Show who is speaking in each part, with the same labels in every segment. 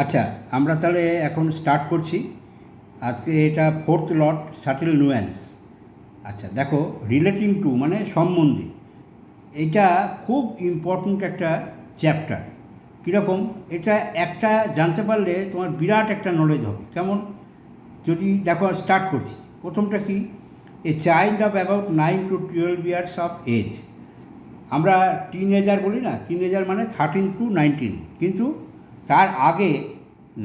Speaker 1: আচ্ছা, আমরা তাহলে এখন স্টার্ট করছি। আজকে এটা ফোর্থ লট, সাটেল নুয়েন্স। আচ্ছা দেখো, রিলেটিং টু মানে সম্বন্ধে, এটা খুব ইম্পর্ট্যান্ট একটা চ্যাপ্টার। কীরকম? এটা একটা জানতে পারলে তোমার বিরাট একটা নলেজ হবে। কেমন? যদি দেখো, স্টার্ট করছি। প্রথমটা কি? A child of about 9 to 12 years of age. আমরা টিনেজার বলি না, টিনেজার মানে 13 to 19, কিন্তু তার আগে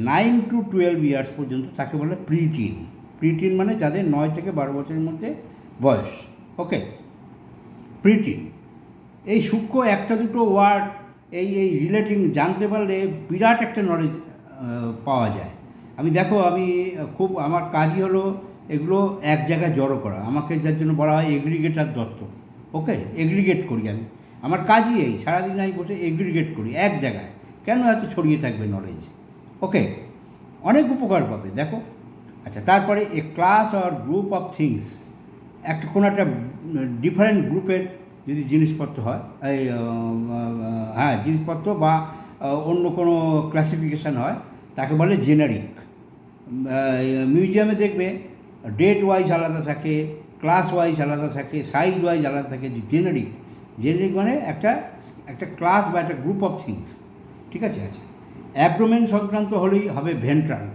Speaker 1: 9 to 12 years পর্যন্ত তাকে বলে প্রিটিন। প্রিটিন মানে যাদের 9 থেকে 12 বছরের মধ্যে বয়স। ওকে, প্রিটিন। এই সূক্ষ্ম একটা দুটো ওয়ার্ড, এই রিলেটিং জানতে পারলে বিরাট একটা নলেজ পাওয়া যায়। আমি খুব, আমার কাজই হলো এগুলো এক জায়গায় জড়ো করা। আমাকে যার জন্য বলা হয় এগ্রিগেটার দত্ত। ওকে, এগ্রিগেট করি আমি। আমার কাজই এই, সারাদিন আমি বসে এগ্রিগেট করি এক জায়গায়। কেন এত ছড়িয়ে থাকবে নলেজ? ওকে, অনেক উপকার পাবে দেখো। আচ্ছা, তারপরে a class or group of things, একটা কোনো একটা ডিফারেন্ট গ্রুপের যদি জিনিসপত্র হয়, এই হ্যাঁ জিনিসপত্র বা অন্য কোনো ক্লাসিফিকেশান হয়, তাকে বলে জেনারিক। মিউজিয়ামে দেখবে ডেট ওয়াইজ আলাদা থাকে, ক্লাস ওয়াইজ আলাদা থাকে, সাইজ ওয়াইজ আলাদা থাকে। জেনারিক, জেনারিক মানে একটা একটা ক্লাস বা একটা গ্রুপ অফ থিংস। ঠিক আছে? আচ্ছা, অ্যাবডোমেন সংক্রান্ত হলেই হবে ভেন্ট্রাল।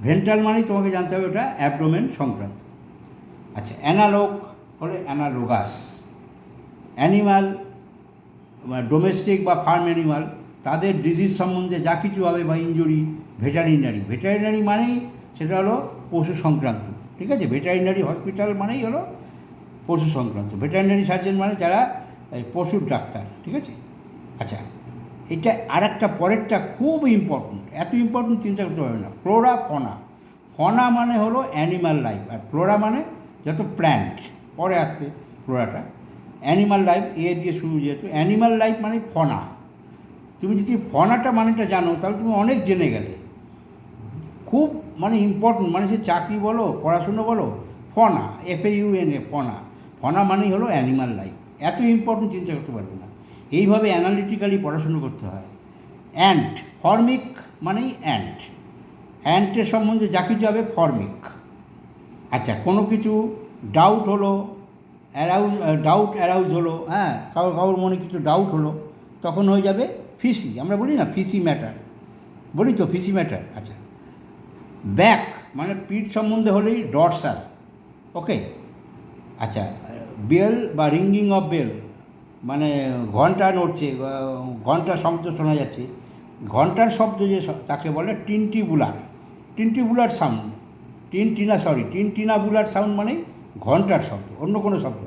Speaker 1: ভেন্ট্রাল মানেই তোমাকে জানতে হবে ওটা অ্যাবডোমেন সংক্রান্ত। আচ্ছা, অ্যানালগ হলে অ্যানালোগাস। অ্যানিম্যাল, ডোমেস্টিক বা ফার্ম অ্যানিম্যাল, তাদের ডিজিজ সম্বন্ধে যা কিছু হবে বা ইনজুরি, ভেটারিনারি। ভেটারিনারি মানেই সেটা হলো পশু সংক্রান্ত। ঠিক আছে? ভেটারিনারি হসপিটাল মানেই হলো পশু সংক্রান্ত। ভেটারিনারি সার্জন মানে যারা এই পশুর ডাক্তার। ঠিক আছে? আচ্ছা, এটা আর একটা পরেরটা খুব ইম্পর্টেন্ট, এত ইম্পর্টেন্ট চিন্তা করতে পারবে না। ফ্লোরা ফনা। ফনা মানে হলো অ্যানিম্যাল লাইফ, আর ফ্লোরা মানে যত প্ল্যান্ট, পরে আসবে ফ্লোরাটা। অ্যানিম্যাল লাইফ এ দিয়ে শুরু, যেহেতু অ্যানিম্যাল লাইফ মানে ফনা। তুমি যদি ফনাটা মানেটা জানো তাহলে তুমি অনেক জেনে গেলে। খুব মানে ইম্পর্টেন্ট, মানে সে চাকরি বলো, পড়াশুনো বলো, ফনা, FAUNA, ফনা। ফনা মানেই হলো অ্যানিম্যাল লাইফ। এত ইম্পর্টেন্ট চিন্তা করতে পারবে না। এইভাবে অ্যানালিটিক্যালি পড়াশুনো করতে হয়। অ্যান্ট, ফর্মিক মানেই অ্যান্ট। অ্যান্টের সম্বন্ধে যা কিছু হবে ফর্মিক। আচ্ছা, কোনো কিছু ডাউট হলো, ডাউট অ্যারাউজ হলো, হ্যাঁ, কারোর মনে কিছু ডাউট হলো, তখন হয়ে যাবে ফিসি। আমরা বলি না ফিসি ম্যাটার, বলি তো ফিসি ম্যাটার। আচ্ছা, ব্যাক মানে পিঠ সম্বন্ধে হলেই ডরসাল। ওকে। আচ্ছা, বেল বা রিঙ্গিং অফ বেল মানে ঘন্টা নড়ছে, ঘন্টার শব্দ শোনা যাচ্ছে, ঘন্টার শব্দ যে তাকে বলে টিনটিবুলার। টিনটিবুলার সাউন্ড, টিনটিনাবুলার সাউন্ড মানে ঘন্টার শব্দ, অন্য কোনো শব্দ।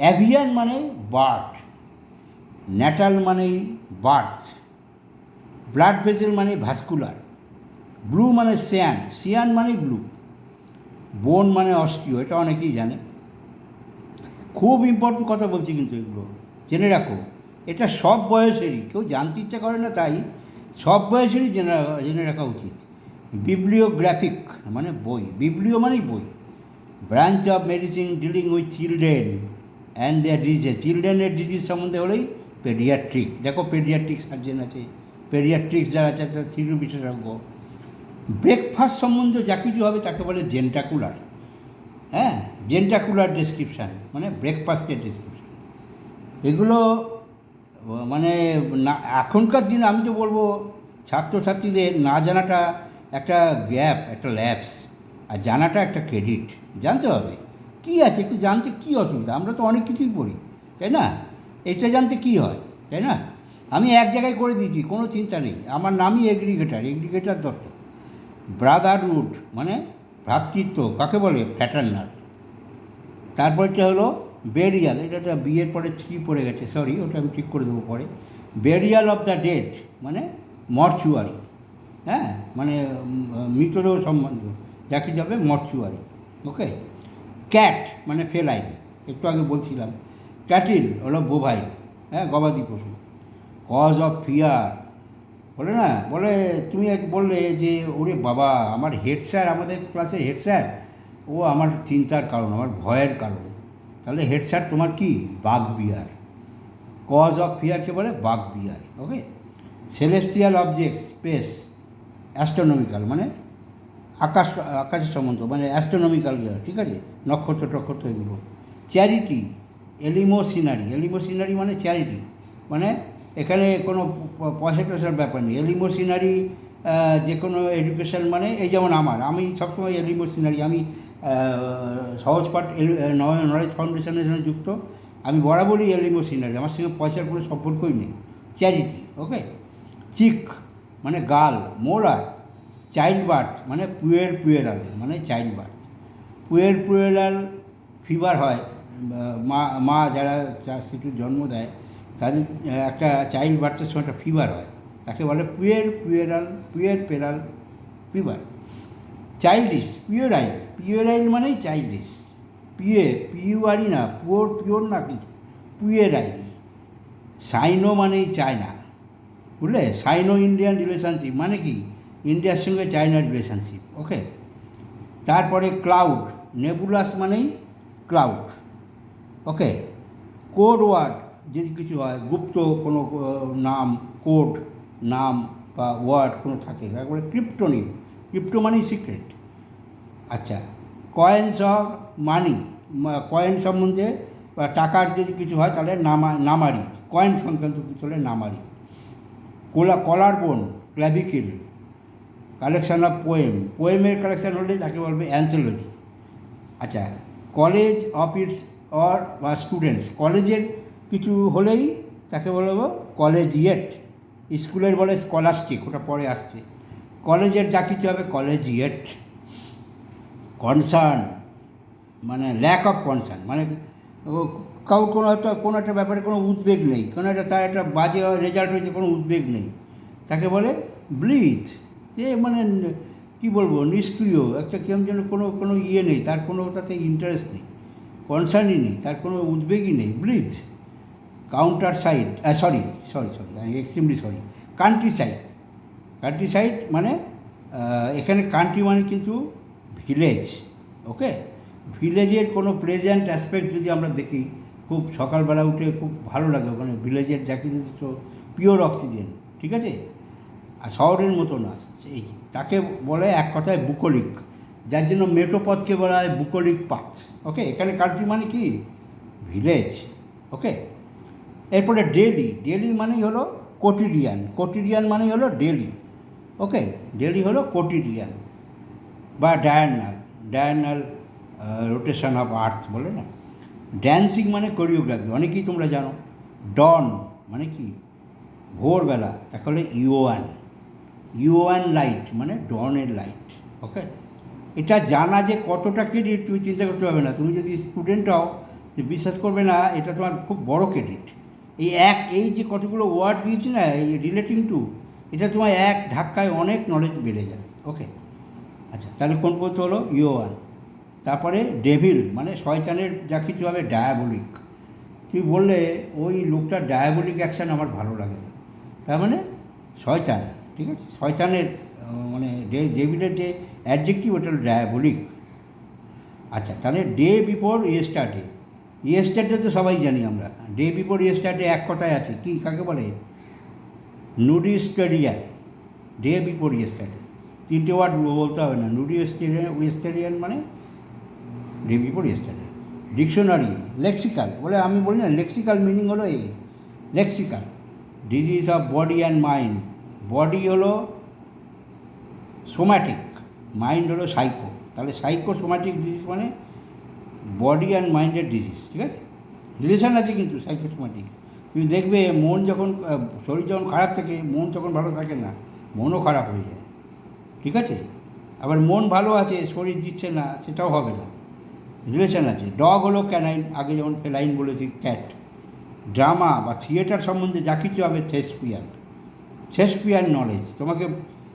Speaker 1: অ্যাভিয়ান মানে বার্ড, ন্যাটাল মানেই বার্থ, ব্লাড ভেসেল মানে ভাস্কুলার, ব্লু মানে সিয়ান, সিয়ান মানে ব্লু, বোন মানে অস্টিও, এটা অনেকেই জানে। খুব ইম্পর্টেন্ট কথা বলছি কিন্তু এগুলো জেনে রাখো। এটা সব বয়সেরই, কেউ জানতে ইচ্ছা করে না তাই, সব বয়সেরই জেনে রাখা উচিত। বিবলিওগ্রাফিক মানে বই, বিবলিও মানেই বই। Branch of medicine dealing with children and their disease, চিলড্রেনের ডিজিজ সম্বন্ধে হলেই পেডিয়াট্রিক। দেখো পেডিয়াট্রিক সার্জেন আছে, পেডিয়াট্রিক্স যারা আছে একটা শিশু বিশেষজ্ঞ। ব্রেকফাস্ট সম্বন্ধে যা কিছু হবে তাকে বলে জেন্টাকুলার। হ্যাঁ, জেন্টাকুলার ডেসক্রিপশান মানে ব্রেকফাস্টের ডেসক্রিপশান। এগুলো মানে না, এখনকার দিনে আমি তো বলবো ছাত্রছাত্রীদের না জানাটা একটা গ্যাপ, একটা ল্যাপস, আর জানাটা একটা ক্রেডিট। জানতে হবে কী আছে, একটু জানতে কী অসুবিধা, আমরা তো অনেক কিছুই পড়ি, তাই না? এটা জানতে কী হয়, তাই না? আমি এক জায়গায় করে দিয়েছি, কোনো চিন্তা নেই। আমার নামই এগ্রিগেটার দত্ত। ব্রাদারহুড মানে ভ্রাতৃত্ব, কাকে বলে? ফ্র্যাটার্নাল। তারপরটা হলো বেরিয়াল, এটা একটা বিয়ের পরে 3 পড়ে গেছে, সরি, ওটা আমি ঠিক করে দেবো পরে। বেরিয়াল অফ দ্য ডেড মানে মর্চুয়ারি। হ্যাঁ, মানে মৃতদেহ সম্বন্ধ যাকে যাবে মর্চুয়ারি। ওকে। ক্যাট মানে ফেলাইন, একটু আগে বলছিলাম। ক্যাটিল হলো বোভাইন, হ্যাঁ, গবাদি পশু। কজ অফ ফিয়ার বলে না, বলে তুমি এক বললে যে ওরে বাবা, আমার হেড স্যার, আমাদের ক্লাসের হেড স্যার, ও আমার চিন্তার কারণ, আমার ভয়ের কারণ। তাহলে হেড স্যার তোমার কি? বাঘ বিয়ার। কজ অফ ফিয়ারকে বলে বাঘ বিয়ার। ওকে। সেলেস্টিয়াল অবজেক্ট স্পেস, অ্যাস্ট্রোনমিক্যাল মানে আকাশের সম্বন্ধ, মানে অ্যাস্ট্রোনমিক্যাল, ঠিক আছে, নক্ষত্র টক্ষত্র এগুলো। চ্যারিটি, এলিমোশনারি মানে চ্যারিটি, মানে এখানে কোনো পয়সা টয়সার ব্যাপার নেই। এলিমোশনারি যে কোনো এডুকেশান মানে এই যেমন আমি সবসময় এলিমোশনারি, আমি সহজপাঠ নলেজ ফাউন্ডেশনের সঙ্গে যুক্ত, আমি বরাবরই এলিমোশনারি, আমার সঙ্গে পয়সার কোনো সম্পর্কই নেই। চ্যারিটি, ওকে। চিক মানে গাল, মোলার। চাইল্ড বার্থ মানে পুয়েরাল মানে চাইল্ড বার্থ। পুয়েরাল ফিভার হয়, মা যারা শিশুর জন্ম দেয় তাদের একটা চাইল্ড বার্থের সময় একটা ফিভার হয়, তাকে বলে পুয়েরাল ফিভার। চাইল্ডিশ, পিওরাইল মানেই চাইল্ডিশ। পিউয়ারি না, পিওর না, কিন্তু পুয়েরাইল। সাইনো মানেই চায়না, বুঝলে, সাইনো ইন্ডিয়ান রিলেশনশিপ মানে কি ইন্ডিয়ার সঙ্গে চায়নার রিলেশনশিপ, ওকে। তারপরে ক্লাউড, নেবুলাস মানেই ক্লাউড, ওকে। কোড ওয়ার্ড যদি কিছু হয়, গুপ্ত কোনো নাম, কোড নাম বা ওয়ার্ড কোনো থাকে, তারপরে ক্রিপ্টো মানি সিক্রেট। আচ্ছা, কয়েন্স অফ মানি, কয়েন সম্বন্ধে বা টাকার যদি কিছু হয় তাহলে নামারি, কয়েন সংক্রান্ত কিছু হলে নামারি। কলার বোন, ক্ল্যাভিকিল। কালেকশান অফ পোয়েমের কালেকশান হলে তাকে বলবে অ্যান্থোলজি। আচ্ছা, কলেজ অফ ইটস বা স্টুডেন্টস, কলেজের কিছু হলেই তাকে বলবো কলেজিয়েট। স্কুলের বলে স্কলাস্টিক, ওটা পরে আসছে। কলেজের যা কিছু হবে কলেজিয়েট। কনসার্ন মানে ল্যাক অফ কনসার্ন, মানে কোনো একটা ব্যাপারে কোনো উদ্বেগ নেই, কোনো একটা তার একটা বাজে রেজাল্ট হয়েছে, কোনো উদ্বেগ নেই, তাকে বলে ব্লিথ। যে মানে কী বলবো, নিষ্ক্রিয়, একটা কেমন যেন কোনো ইয়ে নেই, তার কোনো তাতে ইন্টারেস্ট নেই, কনসার্নই নেই, তার কোনো উদ্বেগই নেই, ব্লিথ। কাউন্টার সাইড, আমি এক্সট্রিমলি সরি। কান্ট্রি সাইড মানে এখানে কান্ট্রি মানে কিন্তু ভিলেজ, ওকে। ভিলেজের কোনো প্লেজেন্ট অ্যাসপেক্ট যদি আমরা দেখি, খুব সকালবেলা উঠে খুব ভালো লাগে ওখানে ভিলেজের যা কিছু পিওর অক্সিজেন, ঠিক আছে, আর শহরের মতো না, এই তাকে বলে এক কথায় বুকলিক, যার জন্য মেট্রোপথকে বলা হয় বুকলিক পাথ, ওকে। এখানে কান্ট্রি মানে কি ভিলেজ, ওকে। এরপরে ডেলি মানেই হলো কোটিডিয়ান মানেই হলো ডেলি, ওকে। ডেলি হলো কোটিডিয়ান বা ডায়ানাল রোটেশন অফ আর্থ বলে না। ড্যান্সিং মানে কোরিওগ্রাফি, অনেকেই তোমরা জানো। ডন মানে কি ভোরবেলা, তাকে হলে ইউওয়ান লাইট মানে ডনের লাইট, ওকে। এটা জানা যে কতটা ক্রেডিট তুমি চিন্তা করতে পারবে না, তুমি যদি স্টুডেন্ট হও বিশ্বাস করবে না, এটা তোমার খুব বড় ক্রেডিট। এই যে কতগুলো ওয়ার্ড দিয়েছি না, এই রিলেটিং টু, এটা তোমার এক ধাক্কায় অনেক নলেজ বেড়ে যাবে, ওকে। আচ্ছা, তাহলে কোন পর্যন্ত হলো ইউওয়ান। তারপরে ডেভিল মানে শয়তানের যা কিছু হবে ডায়াবলিক। তুই বললে ওই লোকটার ডায়াবলিক অ্যাকশান আমার ভালো লাগে না, তার মানে শয়তান, ঠিক আছে। শয়তানের মানে ডেভিলের যে অ্যাডজেক্টিভ ওটা হলো ডায়াবলিক। আচ্ছা, তাহলে ডে বিফোর ইয়েস্টারডে তো সবাই জানি আমরা। ডে বিফোর ইয়েস্টারডে এক কথায় আছে, কি কাকে বলে, নুডিস্টেরিয়ান। ডে বিফোর ইয়েস্টারডে, তিনটে ওয়ার্ড বলতে হবে না, নুডিস্টেরিয়ান মানে day before yesterday. Dictionary, lexical বলে আমি বলি না, লেক্সিক্যাল মিনিং হলো lexical. Disease of body and mind, body হলো সোম্যাটিক, মাইন্ড হলো সাইকো, তাহলে সাইকোসোম্যাটিক ডিজিজ মানে বডি অ্যান্ড মাইন্ডের ডিজিজ, ঠিক আছে। রিলেশান আছে কিন্তু সাইকোসোম্যাটিক। তুমি দেখবে মন যখন শরীর যখন খারাপ থাকে, মন তখন ভালো থাকে না, মনও খারাপ হয়ে যায়, ঠিক আছে। আবার মন ভালো আছে, শরীর দিচ্ছে না, সেটাও হবে না, রিলেশান আছে। ডগ হলো ক্যানাইন, আগে যেমন ফেলাইন বলেছি, ক্যাট। ড্রামা বা থিয়েটার সম্বন্ধে যা কিছু হবে শেক্সপিয়ার নলেজ।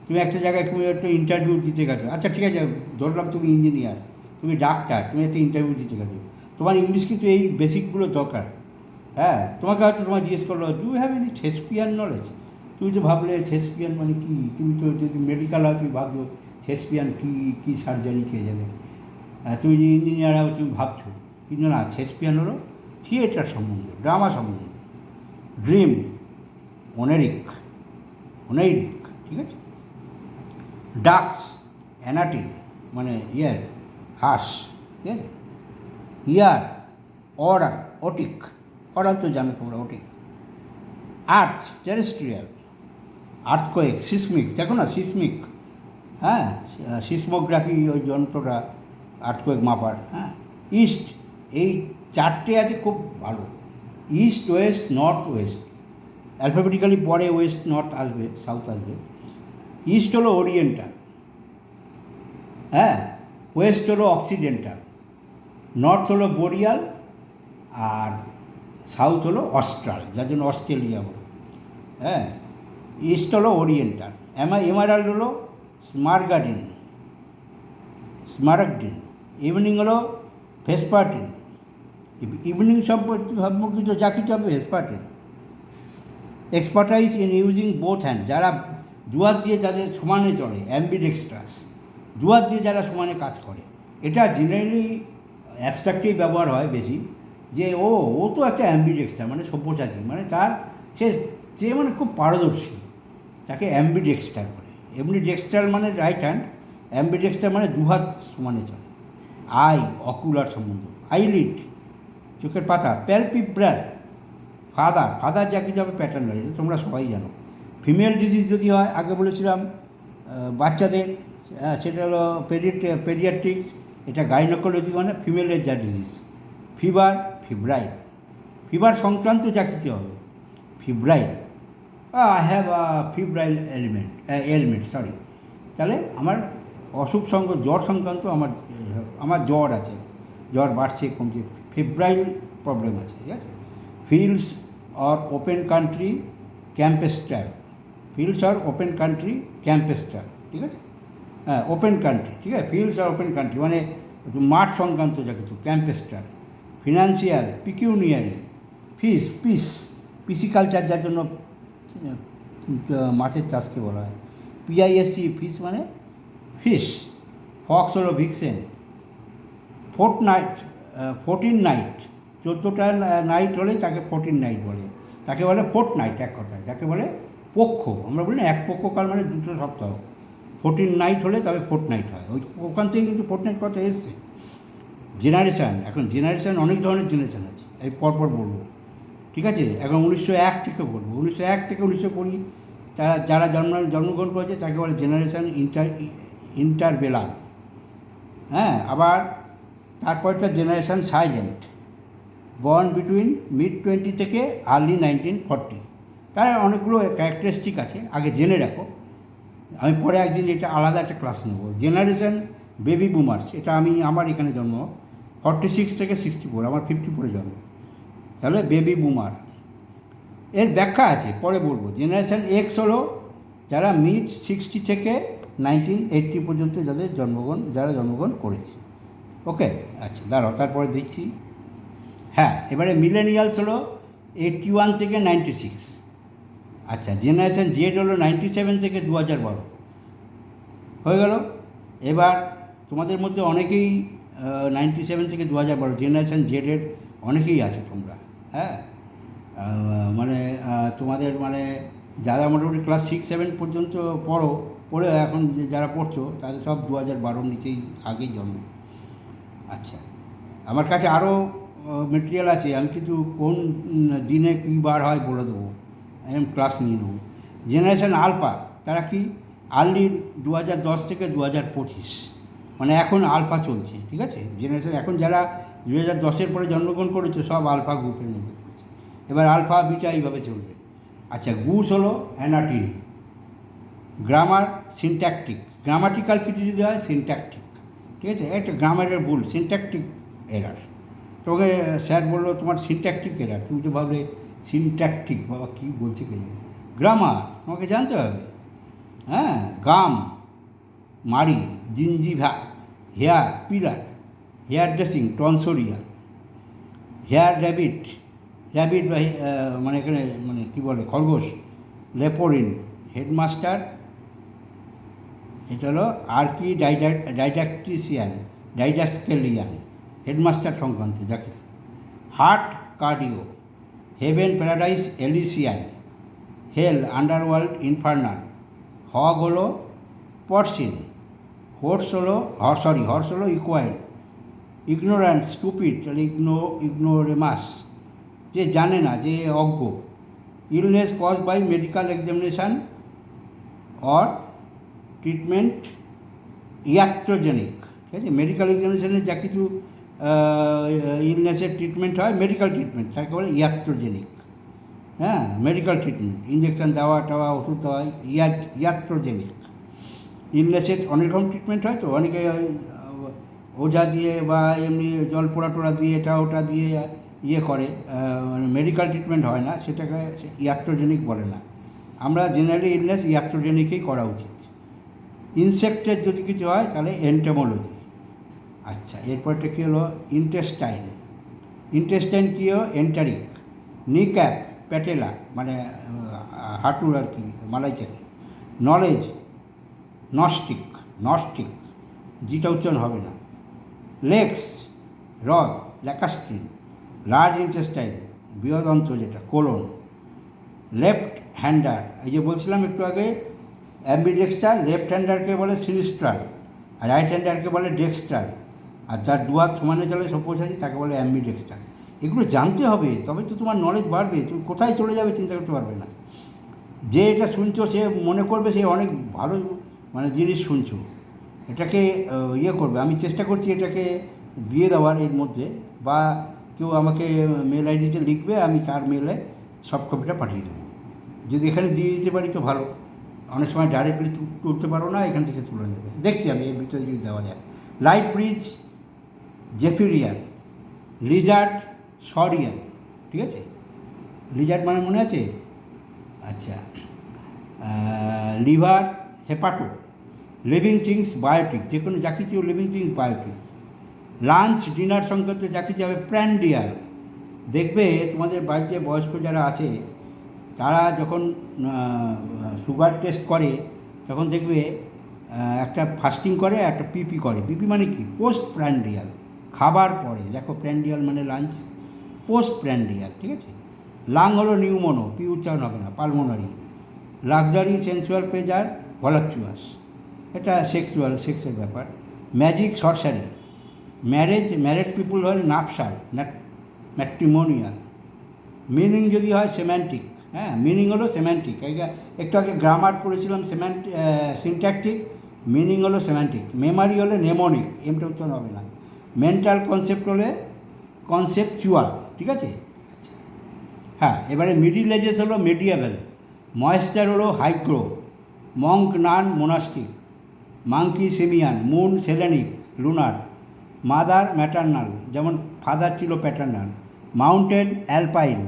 Speaker 1: তুমি একটা জায়গায় তুমি একটা ইন্টারভিউ দিতে গেছো, আচ্ছা ঠিক আছে, ধরলাম তুমি ইঞ্জিনিয়ার, তুমি ডাক্তার, তুমি একটা ইন্টারভিউ দিতে গেছো, তোমার ইংলিশ কিন্তু এই বেসিকগুলো দরকার, হ্যাঁ। তোমাকে হয়তো তোমার জিজ্ঞেস করলো, do you have any Shakespeare knowledge? তুমি তো ভাবলে শেক্সপিয়ার মানে কী, তুমি তো যদি মেডিকেল হয় তুমি ভাবছো শেক্সপিয়ার কী সার্জারি খেয়ে যাবে। তুমি যে ইঞ্জিনিয়ার হবে তুমি ভাবছো, কিন্তু না, শেক্সপিয়ার হলো থিয়েটার সম্বন্ধে, ড্রামা সম্বন্ধে। ড্রিম, অনেরিক, অনৈরিক, ঠিক আছে। ডাক্স অ্যানাটিক মানে ইয়ার হাঁস, ঠিক আছে। ইয়ার অর্ডার ওটিক, অর্ডার তো জানো তোমরা, ওটিক। আর্থ টেরেস্ট্রিয়াল, আর্থকোয়েক সিসমিক, দেখো না সিসমিক, হ্যাঁ সিসমোগ্রাফি ওই যন্ত্রটা আর্থকোয়েক মাপার, হ্যাঁ। ইস্ট, এই চারটে আছে খুব ভালো, east West north West, alphabetically পরে ওয়েস্ট নর্থ আসবে, সাউথ আসবে। ইস্ট হলো ওরিয়েন্টাল, হ্যাঁ। ওয়েস্ট হলো অক্সিডেন্টাল, নর্থ হলো বোরিয়াল, আর সাউথ হলো অস্ট্রাল, যার জন্য অস্ট্রেলিয়া হলো, হ্যাঁ। ইস্ট হলো ওরিয়েন্টাল, এমারাল্ড হলো স্মারগাডিন, ইভিনিং হলো ভেসপার্টিন, ইভিনিং সম্পর্কিত যা কিছু হবে vespertine. Expertise in using both hand, যারা দুহাত দিয়ে যাদের সমানে চলে, অ্যাম্বিডেক্সট্রাস, দুহাত দিয়ে যারা সমানে কাজ করে। এটা জেনারেলি অ্যাবস্ট্রাক্টেই ব্যবহার হয় বেশি, যে ও তো একটা অ্যাম্বিডেক্সট্রাস মানে সব্যসাচী, মানে তার সে মানে খুব পারদর্শী, তাকে অ্যাম্বিডেক্সট্রাল করে। অ্যাম্বিডেক্সট্রাল মানে রাইট হ্যান্ড, অ্যাম্বিডেক্সট্রাল মানে দুহাত সমানে চলে। আই অকুলার সম্বন্ধ, আইলিড চোখের পাতা, প্যালপিব্রাল ফাদার যা কিছু হবে প্যাটার্নাল, এটা তোমরা সবাই জানো। ফিমেল ডিজিজ যদি হয়, আগে বলেছিলাম বাচ্চাদের, সেটা হলো পেডিয়াট্রিক্স, এটা গাইনোকোলজি মানে ফিমেলের যা ডিজিজ। ফিভার সংক্রান্ত যা কিছু হবে febrile, I have febrile element, sorry. তাহলে আমার অসুখ জ্বর সংক্রান্ত আমার জ্বর আছে, জ্বর বাড়ছে কমছে, ফিব্রাইল প্রবলেম আছে, ঠিক আছে। ফিল্ডস অর ওপেন কান্ট্রি ক্যাম্পেস্টার, ঠিক আছে। হ্যাঁ ওপেন কান্ট্রি, ঠিক আছে। ফিল্ডস আর ওপেন কান্ট্রি মানে মাঠ সংক্রান্ত যা কিছু, ক্যাম্পেস্টার। ফিনান্সিয়াল, পিকিউনিয়ারি, পিসিকালচার, যার জন্য মাছের চাষকে বলা হয়। পিআইএসসি, ফিস মানে ফিশ। ফক্স হলো ভিক্সেন। 14 নাইট, 14টা নাইট হলে তাকে 14 নাইট বলে, তাকে বলে ফোর্ট নাইট এক কথায়, যাকে বলে পক্ষ। আমরা বলি না এক পক্ষ কাল মানে 2 সপ্তাহ, 14 নাইট হলে তবে ফোর্ট নাইট হয়, ওখান থেকে কিন্তু ফোর্ট নাইট কথা এসছে। জেনারেশান, এখন জেনারেশান অনেক ধরনের জেনারেশান আছে, এই পরপর বলবো, ঠিক আছে। এখন 1901 থেকে বলবো, 1901 থেকে 1920 তারা যারা জন্মগ্রহণ করেছে তাকে বলে জেনারেশান ইন্টারবেলাম, হ্যাঁ। আবার তারপরটা generation silent, born between mid-20 থেকে আর্লি 1940। তার অনেকগুলো ক্যারেক্টারিস্টিক আছে, আগে জেনে রাখো, আমি পরে একদিন এটা আলাদা একটা ক্লাস নেব। জেনারেশান বেবি বুমার্স, এটা আমার এখানে জন্ম 46 থেকে 64, আমার 54 জন্ম, তাহলে বেবি বুমার। এর ব্যাখ্যা আছে পরে বলবো। জেনারেশান এক্স হলো যারা mid-60 থেকে 1980 পর্যন্ত যারা জন্মগ্রহণ করেছে, ওকে। আচ্ছা দাঁড়াও, তারপরে দেখছি। হ্যাঁ, এবারে মিলেনিয়ালস হলো 81 থেকে 96। আচ্ছা, জেনারেশান জেড হলো 97 থেকে 2012, হয়ে গেল। এবার তোমাদের মধ্যে অনেকেই 97 থেকে 2012 জেনারেশান জেডের অনেকেই আছে তোমরা, হ্যাঁ। মানে তোমাদের মানে যারা মোটামুটি ক্লাস 6-7 পর্যন্ত পড়ে এখন যারা পড়ছো তাদের সব 2012 নিচেই আগেই জন্ম। আচ্ছা, আমার কাছে আরও মেটেরিয়াল আছে, আমি কিন্তু কোন দিনে কী বার হয় বলে দেবো, আমি ক্লাস নিয়ে নেবো। জেনারেশান আলফা, তারা কি আর্লি 2010 থেকে 2025, মানে এখন আলফা চলছে, ঠিক আছে। জেনারেশান এখন যারা 2010-এর পরে জন্মগ্রহণ করেছে সব আলফা গ্রুপের মধ্যে, এবার আলফা বিটা এইভাবে চলবে। আচ্ছা, গুস হলো অ্যানাটিন, গ্রামার সিনট্যাকটিক, গ্রামাটিক্যাল কিছু যদি হয় সিনট্যাকটিক, ঠিক আছে। একটা গ্রামারের ভুল, সিনট্যাকটিক এরার। তোমাকে স্যার বললো তোমার সিনট্যাকটিক এরার, তুমি তো ভাবলে সিনট্যাকটিক, বাবা কী বলছে কে। গ্রামার তোমাকে জানতে হবে, হ্যাঁ। গাম, মারি, gingiva, hair pilar, hair dressing, tonsorial, hare rabbit মানে এখানে মানে কী বলে খরগোশ, লেপোরিন, হেডমাস্টার, এটা হলো আর্কি ডাইডাস্কেলিয়ান, হেডমাস্টার সংক্রান্ত যাকে। হার্ট কার্ডিও, হেভেন প্যারাডাইস এলিসিয়ান, হেল আন্ডারওয়ার্ল্ড ইনফার্নাল। হগ হলো পরসিন। হর্স হলো হর্স হলো ইকুয়াইল। ইগনোরান্ট স্টুপিড, তাহলে ইগনোরেমাস, যে জানে না, যে অজ্ঞ। Illness cause by medical examination or treatment iatrogenic. ঠিক আছে, মেডিকেল এক্সামিনেশানে যা কিছু ইলনেসের ট্রিটমেন্ট হয়, মেডিকেল ট্রিটমেন্ট, তাকে বলে ইয়াক্ট্রোজেনিক। হ্যাঁ, মেডিকেল ট্রিটমেন্ট, ইঞ্জেকশান দেওয়া টাওয়া, ওষুধ দেওয়া, ইয়াক্ট্রোজেনিক। ইলনেসের অনেক রকম ট্রিটমেন্ট হয়, তো অনেকে ওঝা দিয়ে বা এমনি জল পোড়া টোড়া দিয়ে এটা ওটা দিয়ে ইয়ে করে, মানে মেডিকেল ট্রিটমেন্ট হয় না, সেটাকে ইয়াক্ট্রোজেনিক বলে না। আমরা জেনারেলি ইলনেস ইয়াক্ট্রোজেনিকই করা উচিত। ইনসেক্টের যদি কিছু হয় তাহলে এন্টোমোলজি। আচ্ছা, এরপরটা কী হলো? ইন্টেস্টাইন। ইন্টেস্টাইন কী হলো? এন্টারিক। নিক্যাপ, প্যাটেলা, মানে হাঁটুর আর কি, মালাই চাকি। নলেজ, নস্টিক, যেটা উচ্চারণ হবে না। লেক্স, হ্রদ, ল্যাকাস্ট্রিন। লার্জ ইন্টেস্টাইন, বৃহদন্ত্র যেটা, কোলন। লেফট হ্যান্ডার, এই যে বলছিলাম একটু আগে, অ্যাম্বিডেক্সটার। লেফট হ্যান্ডারকে বলে সিনিস্ট্রাল, আর রাইট হ্যান্ডারকে বলে ডেক্সট্রাল। আর যার দুহাত সমানে চলে সব্যসাচী তাকে বলে অ্যাম্বিডেক্সটার। এগুলো জানতে হবে, তবে তো তোমার নলেজ বাড়বে। তুমি কোথায় চলে যাবে চিন্তা করতে পারবে না। যে এটা শুনছো সে মনে করবে সে অনেক ভালো মানে জিনিস শুনছো, এটাকে ইয়ে করবে। আমি চেষ্টা করছি এটাকে দিয়ে দেওয়ার এর মধ্যে, বা কেউ আমাকে মেল আইডিতে লিখবে, আমি তার মেলে সফট কপিটা পাঠিয়ে দেবো। যদি এখানে দিয়ে দিতে পারি তো ভালো। অনেক সময় ডাইরেক্টলি তুলতে পারো না, এখান থেকে তুলে নেবে। দেখছি আমি এর ভিতরে যদি দেওয়া যায়। Light breeze, zephyrian. Lizard, saurian. ঠিক আছে, লিজার্ড মানে মনে আছে? আচ্ছা, liver, hepato. Living things, biotic, যে কোনো যা কিছু living things biotic. Lunch, dinner সংক্রান্ত যা কিছু হবে প্র্যান্ডিয়াল। দেখবে তোমাদের বাড়িতে বয়স্ক যারা আছে তারা যখন সুগার টেস্ট করে তখন দেখবে একটা ফাস্টিং করে, একটা পিপি করে। পিপি মানে কি? পোস্ট প্র্যান্ডিয়াল, খাবার পরে। দেখো, প্র্যান্ডিয়াল মানে লাঞ্চ, পোস্ট প্র্যান্ডিয়াল। ঠিক আছে। লাং হলো নিউমোনো, পি উচ্চারণ হবে না, পালমোনারি। লাক্সারি, সেন্সুয়াল প্লেজার, ভলাকচুয়াস, এটা সেক্সের ব্যাপার। ম্যাজিক, সরসারি। ম্যারেড পিপুল হয় নাপসাল, ম্যাট্রিমোনিয়াল। মিনিং যদি হয় সেম্যান্টিক। হ্যাঁ, মিনিং হলো সেম্যান্টিক। একটু আগে গ্রামার করেছিলাম সিনট্যাকটিক, মিনিং হলো সেম্যান্টিক। মেমারি হলে নেমোনিক, এমটা উচ্চারণ হবে না। মেন্টাল কনসেপ্ট হলে কনসেপচুয়াল। ঠিক আছে। আচ্ছা, হ্যাঁ, এবারে মিডিল এজেস হলো মেডিয়াভেল। ময়েশ্চার হলো hygro. Monk, nun, monastic. Monkey, simian. Moon, selenic, lunar. Mother, maternal, যেমন ফাদার ছিল প্যাটার্নাল। Mountain, alpine.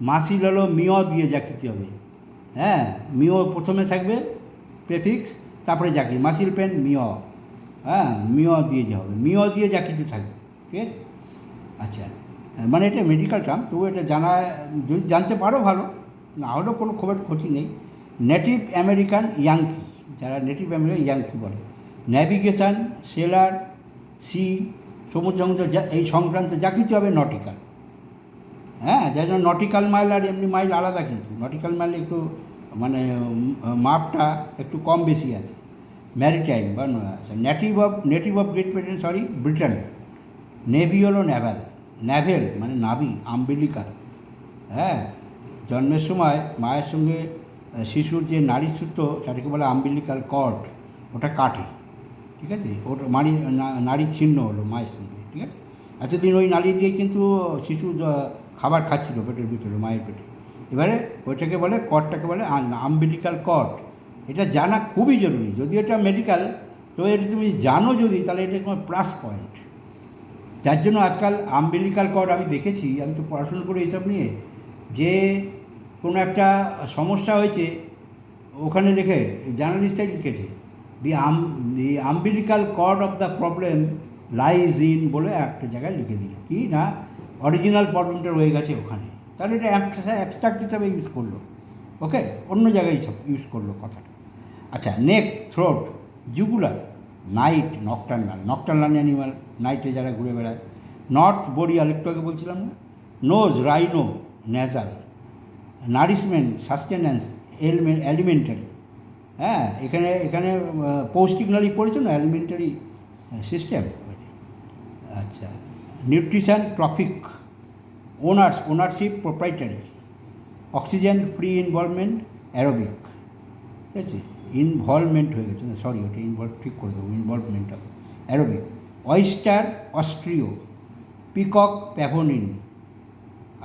Speaker 1: মাসিল হলো মিও দিয়ে জাকিতে হবে। হ্যাঁ, মিও প্রথমে থাকবে প্রেফিক্স, তারপরে জাকি। মাসিল পেন, মিও। হ্যাঁ, মিও দিয়ে যে হবে, মিও দিয়ে যা কিছু থাকবে। ঠিক আছে। আচ্ছা, মানে এটা মেডিকেল টার্ম, তবু এটা জানা, যদি জানতে পারো ভালো, না হলেও কোনো খবর ক্ষতি নেই। নেটিভ আমেরিকান ইয়াঙ্কি, যারা নেটিভ আমেরিকান ইয়াঙ্কি বলে। ন্যাভিগেশন, সেলার, সি, সমুদ্র এই সংক্রান্ত যা কিছু হবে নটিক্যাল। হ্যাঁ, যার জন্য নটিক্যাল মাইল আর এমনি মাইল আলাদা, কিন্তু নটিক্যাল মাইল একটু মানে মাপটা একটু কম বেশি আছে। ম্যারিটাইম বা নেটিভ অফ ব্রিটেন। নেভি হলো ন্যাভেল মানে নাভি, আম্বিলিকাল। হ্যাঁ, জন্মের সময় মায়ের সঙ্গে শিশুর যে নাড়ির সূত্র সেটাকে বলে আম্বিলিকাল কর্ড, ওটা কাটে। ঠিক আছে, ওটা নাড়ি ছিন্ন হলো মায়ের সঙ্গে। ঠিক আছে, এতদিন ওই নাড়ি দিয়ে কিন্তু শিশু খাবার খাচ্ছিল পেটের ভিতরে, মায়ের পেটে। এবারে ওইটাকে বলে, কর্ডটাকে বলে আম্বিলিকাল কর্ড। এটা জানা খুবই জরুরি। যদি এটা মেডিকেল, তো এটা তুমি জানো যদি, তাহলে এটা তোমার প্লাস পয়েন্ট। যার জন্য আজকাল আম্বিলিকাল কর্ড আমি দেখেছি, আমি তো পড়াশুনো করি এইসব নিয়ে, যে কোনো একটা সমস্যা হয়েছে ওখানে লিখে জার্নালিস্টটাই লিখেছে, the umbilical cord of the problem lies in বলে একটা জায়গায় লিখে দিল, কি না অরিজিনাল প্রবলেমটা রয়ে গেছে ওখানে। তাহলে এটা অ্যাবস্ট্রাক্ট হিসাবে ইউজ করলো, ওকে, অন্য জায়গায় ইউজ করলো কথাটা। আচ্ছা, neck, throat, jugular. Night, nocturnal animal, নাইটে যারা ঘুরে বেড়ায়। নর্থ, বোরিয়াল, একটু আগে বলছিলাম না। Nose, rhino, nasal. Nourishment, sustenance, alimentary. হ্যাঁ, এখানে এখানে পৌষ্টিক নালী পড়েছো না, এলিমেন্টারি সিস্টেম। আচ্ছা, nutrition trophic, ownership proprietary, oxygen free involvement aerobic. ঠিক আছে, ইনভলভমেন্ট হয়ে গেছে না, সরি, ওটা ইনভলভ ঠিক করে দেবো, ইনভলভমেন্ট হবে aerobic. Oyster ostreo, peacock pavonine.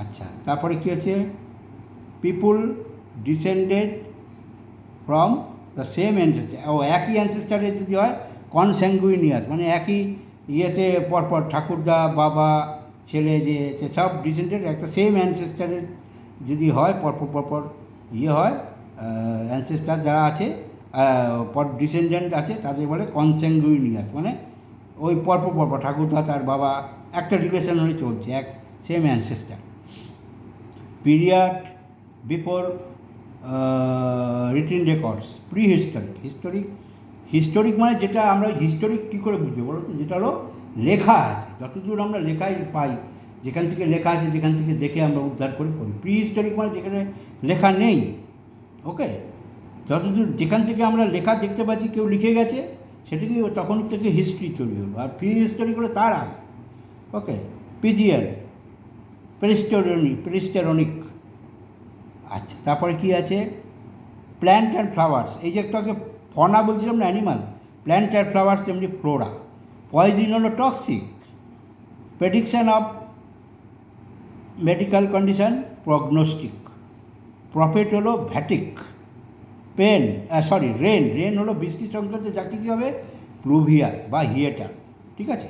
Speaker 1: আচ্ছা, তারপরে কী আছে, people descended from the same ancestor, ও একই অ্যানসেস্টারের যদি হয় কনস্যাঙ্গুইনিয়াস, মানে একই ইয়েতে পরপর ঠাকুরদা বাবা ছেলে যে সব ডিসেন্ডেড একটা সেম অ্যানসেস্টারের যদি হয় পরপর পরপর ইয়ে হয়, অ্যানসেস্টার যারা আছে পর ডিসেন্ডেন্ট আছে তাদের বলে কনস্যাঙ্গুইনিয়াস, মানে ওই পরপর পরপর ঠাকুরদা তার বাবা একটা রিলেশন হয়ে চলছে, এক same ancestor. Period before written records, pre historic মানে যেটা আমরা হিস্টোরিক কী করে বুঝবো বলো তো, যেটা হলো লেখা আছে, যতদূর আমরা লেখাই পাই, যেখান থেকে লেখা আছে যেখান থেকে দেখে আমরা উদ্ধার করি। প্রি হিস্টোরিক মানে যেখানে লেখা নেই, ওকে, যতদূর যেখান থেকে আমরা লেখা দেখতে পাচ্ছি কেউ লিখে গেছে সেটাকে তখন থেকে হিস্ট্রি তৈরি হলো। আর প্রি হিস্টোরিক হলো তার আগে, ওকে। পিজিএল প্রেস্টেরনিক। আচ্ছা, তারপরে কি আছে, প্ল্যান্ট অ্যান্ড ফ্লাওয়ার্স, এই যে একটু আগে ফনা বলছিলাম না, অ্যানিমাল, প্ল্যান্ট অ্যান্ড ফ্লাওয়ার্স তেমনি ফ্লোরা। পয়জিন হলো toxic, prediction of medical condition prognostic. Prophet হলো ভ্যাটিক। রেন হলো বৃষ্টি সংক্রান্ত যা কিছু হবে প্লুভিয়াল বা হিয়েটার, ঠিক আছে,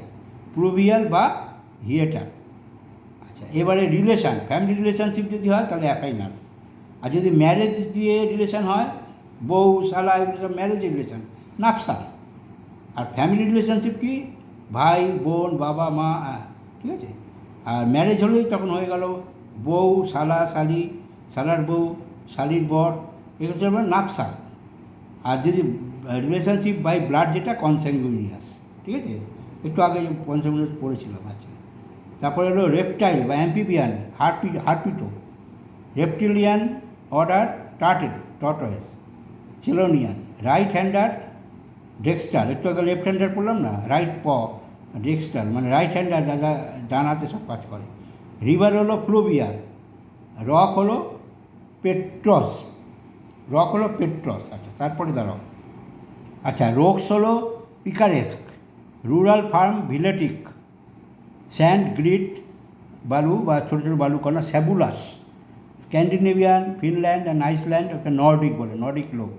Speaker 1: প্লুভিয়াল বা হিয়েটার। আচ্ছা, এবারে রিলেশান, ফ্যামিলি রিলেশনশিপ যদি হয় তাহলে অ্যাফাইনাল, আর যদি ম্যারেজ দিয়ে রিলেশান হয়, বউ শালা এগুলো সব ম্যারেজ রিলেশান, নাফসাল। আর ফ্যামিলি রিলেশনশিপ কি, ভাই বোন বাবা মা, ঠিক আছে। আর ম্যারেজ হলেই তখন হয়ে গেল বউ শালা শালি, শালার বউ শালির বর, এগুলো সব নাফসাল। আর যদি রিলেশনশিপ বাই ব্লাড যেটা কনস্যাঙ্গুইনিয়াস, ঠিক আছে, একটু আগে কনস্যাঙ্গুইনিয়াস পড়েছিলাম। আচ্ছা, তারপরে হলো রেপটাইল বা amphibian, herpeto, reptilian order tortoise, chelonian, right hander dexter, একটু আগে লেফট হ্যান্ডার পড়লাম না, রাইট ডেক্সটার মানে রাইট হ্যান্ডার, যারা ডান হাতে সব কাজ করে। রিভার হলো ফ্লুভিয়াল, রক হলো পেট্রস। আচ্ছা, তারপরে দাঁড়াও। আচ্ছা, রোকস হলো picaresque, rural farm villatic, sand grit বালু বা ছোটো ছোটো বালুকণা sabulous. Scandinavian, Finland and Iceland, okay Nordic বলে, নর্ডিক লোক।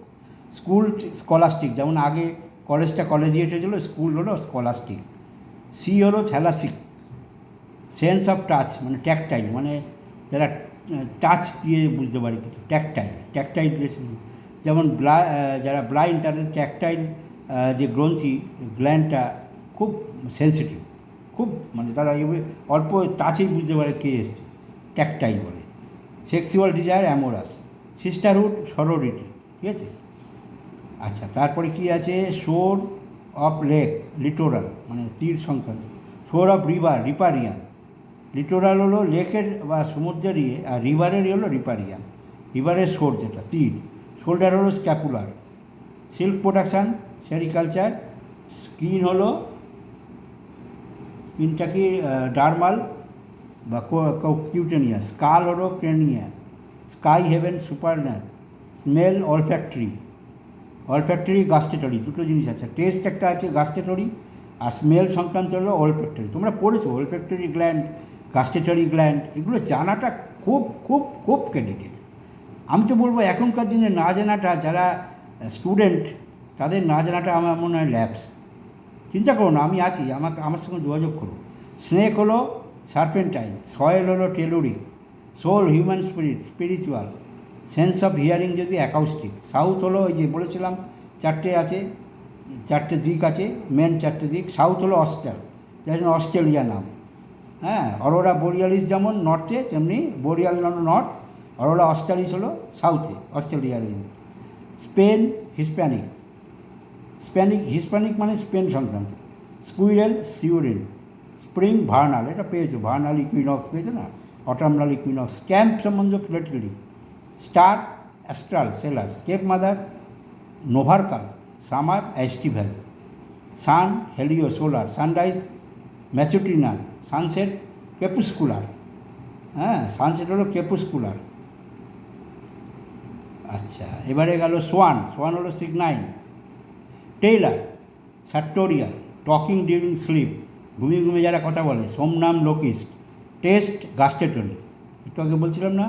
Speaker 1: স্কুল স্কলাস্টিক, যেমন আগে কলেজটা কলেজিয়েট হয়েছিল, স্কুল হলো স্কলাস্টিক। সি হলো থ্যালাসিক। সেন্স অফ টাচ মানে ট্যাকটাইল, মানে যারা টাচ দিয়ে বুঝতে পারে কিছু, ট্যাকটাইল রিলেশন। যেমন যারা ব্লাইন্ড তাদের ট্যাকটাইল যে গ্রন্থি গ্ল্যান্ডটা খুব সেন্সিটিভ, খুব মানে তারা অল্প টাচেই বুঝতে পারে কে এসছে, ট্যাকটাইল বলে। Sexual desire amorous. Sisterhood sorority, ঠিক আছে। আচ্ছা, তারপরে কি আছে, শোর অফ লেক, লিটোরাল মানে তীর সংক্রান্ত। শোর অফ রিভার, রিপারিয়ান। লিটোরাল হলো লেকের বা সমুদ্রের ইয়ে, আর রিভারেরই হলো রিপারিয়ান, রিভারের শোর যেটা তীর। শোল্ডার হলো scapular. Silk production, sericulture. Skin হলো স্কিনটা কি ডার্মাল বা কিউটেনিয়াস। স্কাল হলো cranian. Sky heaven supernal. Smell olfactory gustatory, দুটো জিনিস আছে, টেস্ট একটা আছে গাস্টেটরি, আর স্মেল সংক্রান্ত হলো অলফ্যাক্টরি। তোমরা পড়েছো অলফ্যাক্টরি গ্ল্যান্ড, গাস্টেটরি গ্ল্যান্ড, এগুলো জানাটা খুব খুব খুব ক্রেডিটেড। আমি তো বলবো এখনকার দিনে না জানাটা, যারা স্টুডেন্ট তাদের না জানাটা আমার মনে হয় ল্যাপস। চিন্তা করো না, আমি আছি, আমার সঙ্গে যোগাযোগ করো। স্নেক হলো সার্পেন্টাইন। সয়েল হলো telluric. Soul human spiritual. Sense of hearing যদি অ্যাকাউস্টিক। সাউথ হলো ওই যে বলেছিলাম চারটে দিক আছে, মেন চারটে দিক। সাউথ হলো অস্ট্রাল, যার জন্য অস্ট্রেলিয়া নাম। হ্যাঁ, অরোরা বোরিয়ালিস যেমন নর্থে, তেমনি বোরিয়াল নর্থ, অরোরা অস্ট্রালিস হলো সাউথে, অস্ট্রেলিয়ার। স্পেন হিসপ্যানিক মানে স্পেন সংক্রান্ত। স্কুইরেল সিউরিন। স্প্রিং ভার্নাল, এটা পেয়েছো, ভার্নাল ইকুইনক্স পেয়েছো না, অটামনাল ইকুইনক্স। ক্যাম্প সম্বন্ধে ফ্লেটিলি। Star astral stellar, step mother novercal, summer aestival, sun helio solar, sunrise matutinal, sunset crepuscular. হ্যাঁ, সানসেট হলো ক্রেপুস্কুলার। আচ্ছা, এবারে গেল সোয়ান, সোয়ান হলো সিগনাইন, টেইলার সার্টোরিয়াল, টকিং ডিউরিং স্লিপ, ঘুমিয়ে ঘুমিয়ে যারা কথা বলে, সোমনাম লোকিস্ট, টেস্ট গাস্টেটরি, একটু আগে বলছিলাম না,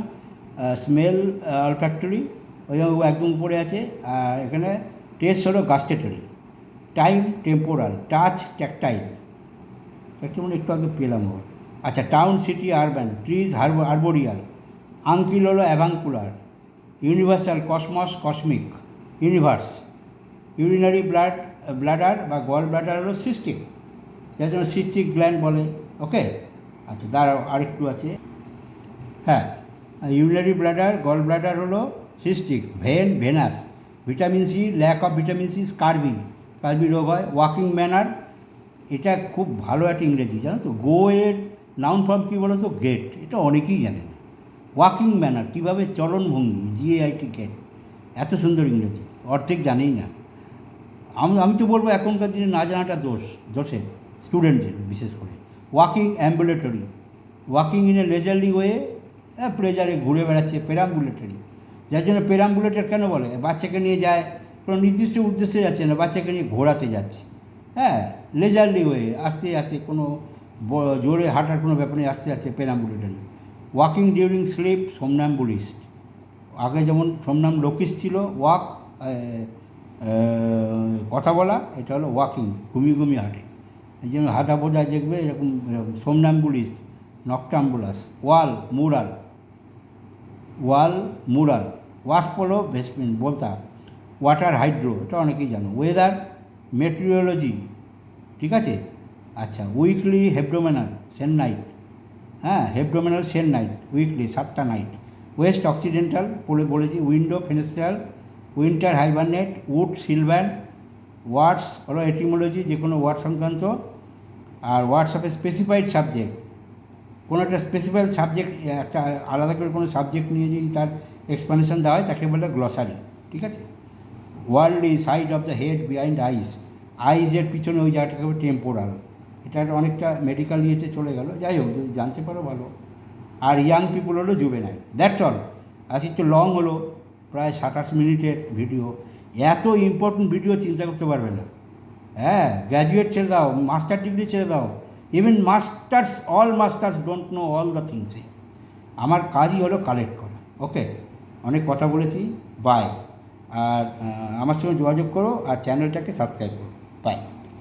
Speaker 1: স্মেল অলফ্যাক্টরি, ওই একদম উপরে আছে, আর এখানে টেস্ট হলো gustatory, time temporal, touch tactile, একটু মানে একটু আগে পেলাম ওর। আচ্ছা, town city urban, trees arboreal, uncle হলো avuncular, universal cosmos cosmic, universe, urinary bladder বা গল ব্লাডার হলো সিস্টিক, যার জন্য সিস্টিক গ্ল্যান্ড বলে। ওকে, আচ্ছা দাঁড়াও আরেকটু আছে। হ্যাঁ, ইউরিনারি ব্লাডার, গল ব্লাডার হলো cystic, venous, vitamin C, lack of vitamin C, scurvy রোগ হয়। ওয়াকিং ম্যানার, এটা খুব ভালো একটা ইংরেজি, জানো তো। গো এর নাউন ফর্ম কী বলো তো? গেট, এটা অনেকেই জানে না। ওয়াকিং ম্যানার, কীভাবে চলনভঙ্গি, জিএআইটি গেট, এত সুন্দর ইংরেজি, অর্ধেক জানেই না। আমি তো বলবো এখনকার দিনে না জানাটা দোষের স্টুডেন্টদের বিশেষ করে। Walking ambulatory, walking in a leisurely way, প্লেজারে ঘুরে বেড়াচ্ছে, পেরাম্বুলেটরি, যার জন্য পেরাম্বুলেটর কেন বলে? বাচ্চাকে নিয়ে যায়, কোনো নির্দিষ্ট উদ্দেশ্যে যাচ্ছে না, বাচ্চাকে নিয়ে ঘোরাতে যাচ্ছে। হ্যাঁ, লেজারলি ওয়ে, আস্তে আস্তে, কোনো জোরে হাঁটার কোনো ব্যাপার নেই, আস্তে আস্তে, পেরাম্বুলেটরি। ওয়াকিং ডিউরিং স্লিপ, সোমনাম্বুলিস্ট, আগে যেমন সোমনাম লোকিস ছিল, ওয়াক কথা বলা, এটা হলো ওয়াকিং, ঘুমিয়ে ঘুমিয়ে হাঁটে, এই জন্য হাঁটা বোঝায় দেখবে এরকম এরকম। সোমনাম্বুলিস্ট, নকটাম্বুলাস। ওয়াল মুরাল, ওয়াস্প হলো ভেসপিন বলতা, ওয়াটার হাইড্রো, এটা অনেকেই জানো। ওয়েদার মেট্রিওলজি, ঠিক আছে। আচ্ছা, উইকলি হেবডোমেনাল সেন-নাইট, হ্যাঁ, হেবডোমেনাল সেন-নাইট, উইকলি 7টা নাইট। ওয়েস্ট অক্সিডেন্টাল বলেছি, window fenestral, winter hibernate, wood sylvan. Words হলো এটিমোলজি, যে কোনো ওয়ার্ড সংক্রান্ত। আর words of a specified subject, কোনো একটা স্পেসিফাইড সাবজেক্ট, একটা আলাদা করে কোনো সাবজেক্ট নিয়ে যদি তার এক্সপ্লানেশন দেওয়া হয় তাকে বলে গ্লসারি, ঠিক আছে। Worldly, side of the head behind eyes, আইজের পিছনে ওই জায়গাটাকে টেম্পোরাল, এটা অনেকটা মেডিকেল ইয়েতে চলে গেল, যাই হোক যদি জানতে পারো ভালো। আর ইয়াং পিপুল হলো জুভেনাইল। That's all. আজ একটু লং হলো, প্রায় 27 মিনিটের ভিডিও। এত ইম্পর্টেন্ট ভিডিও চিন্তা করতে পারবে না। হ্যাঁ, গ্র্যাজুয়েট ছেড়ে দাও, মাস্টার ডিগ্রি ছেড়ে দাও, even all masters don't know all the things. আমার কাজই হলো কালেক্ট করা। ওকে, অনেক কথা বলেছি, বাই। আর আমার সঙ্গে যোগাযোগ করো, আর চ্যানেলটাকে সাবস্ক্রাইব করো। বাই।